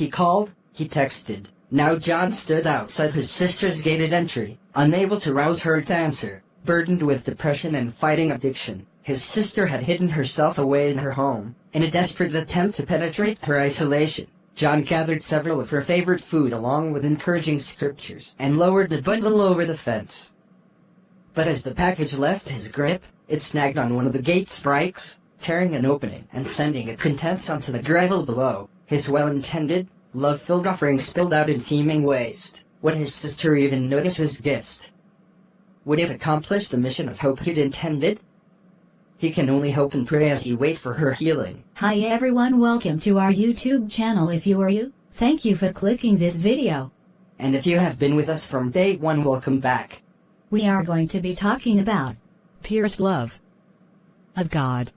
He called, he texted. Now John stood outside his sister's gated entry, unable to rouse her to answer, burdened with depression and fighting addiction. His sister had hidden herself away in her home, in a desperate attempt to penetrate her isolation. John gathered several of her favorite food along with encouraging scriptures and lowered the bundle over the fence. But as the package left his grip, it snagged on one of the gate spikes, tearing an opening and sending its contents onto the gravel below. His well-intended, love-filled offering spilled out in seeming waste. Would his sister even notice his gifts? Would it accomplish the mission of hope he'd intended? He can only hope and pray as he waits for her healing. Hi everyone, welcome to our YouTube channel. If you are new, thank you for clicking this video. And if you have been with us from day one, welcome back. We are going to be talking about pierced love of God.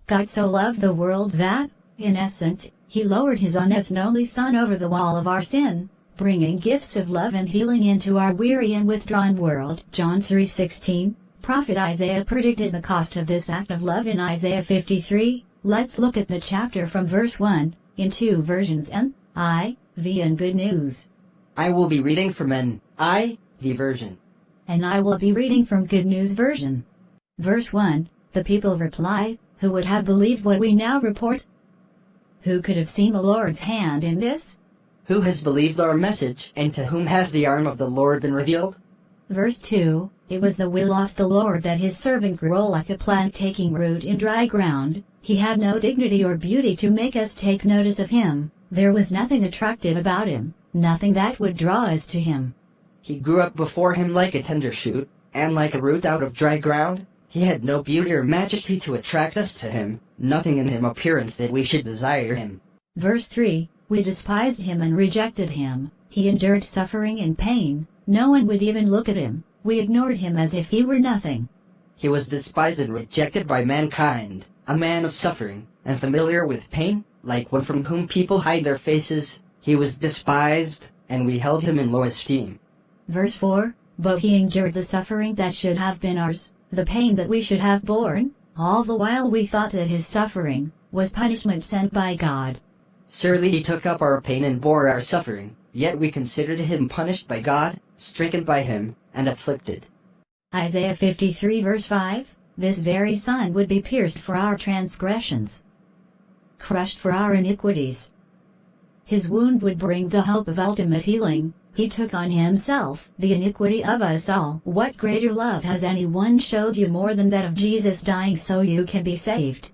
God so loved the world that, in essence, he lowered his own and only Son over the wall of our sin, bringing gifts of love and healing into our weary and withdrawn world. John 3:16. Prophet Isaiah predicted the cost of this act of love in Isaiah 53. Let's look at the chapter from verse 1, in two versions, NIV and Good News. I will be reading from NIV version. And I will be reading from Good News version. Verse 1, the people replied, "Who would have believed what we now report? Who could have seen the Lord's hand in this? Who has believed our message, and to whom has the arm of the Lord been revealed?" Verse 2, it was the will of the Lord that his servant grew like a plant taking root in dry ground. He had no dignity or beauty to make us take notice of him. There was nothing attractive about him, nothing that would draw us to him. He grew up before him like a tender shoot, and like a root out of dry ground. He had no beauty or majesty to attract us to him, nothing in him appearance that we should desire him. Verse 3, we despised him and rejected him. He endured suffering and pain. No one would even look at him. We ignored him as if he were nothing. He was despised and rejected by mankind, a man of suffering, and familiar with pain, like one from whom people hide their faces. He was despised, and we held him in low esteem. Verse 4, but he endured the suffering that should have been ours, the pain that we should have borne, all the while we thought that his suffering was punishment sent by God. Surely he took up our pain and bore our suffering, yet we considered him punished by God, stricken by him, and afflicted. Isaiah 53 verse 5, this very Son would be pierced for our transgressions, crushed for our iniquities. His wound would bring the hope of ultimate healing. He took on himself the iniquity of us all. What greater love has anyone showed you more than that of Jesus dying so you can be saved?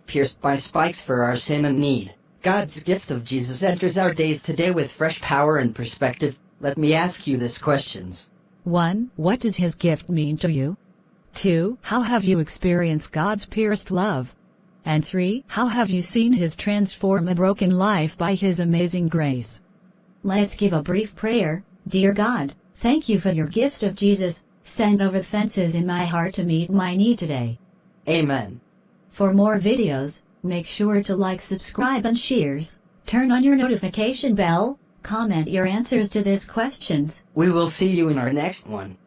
Pierced by spikes for our sin and need, God's gift of Jesus enters our days today with fresh power and perspective. Let me ask you these questions. 1. What does his gift mean to you? 2. How have you experienced God's pierced love? And 3. How have you seen his transform a broken life by his amazing grace? Let's give a brief prayer. Dear God, thank you for your gift of Jesus, sent over the fences in my heart to meet my need today. Amen. For more videos, make sure to like, subscribe and shares. Turn on your notification bell. Comment your answers to these questions. We will see you in our next one.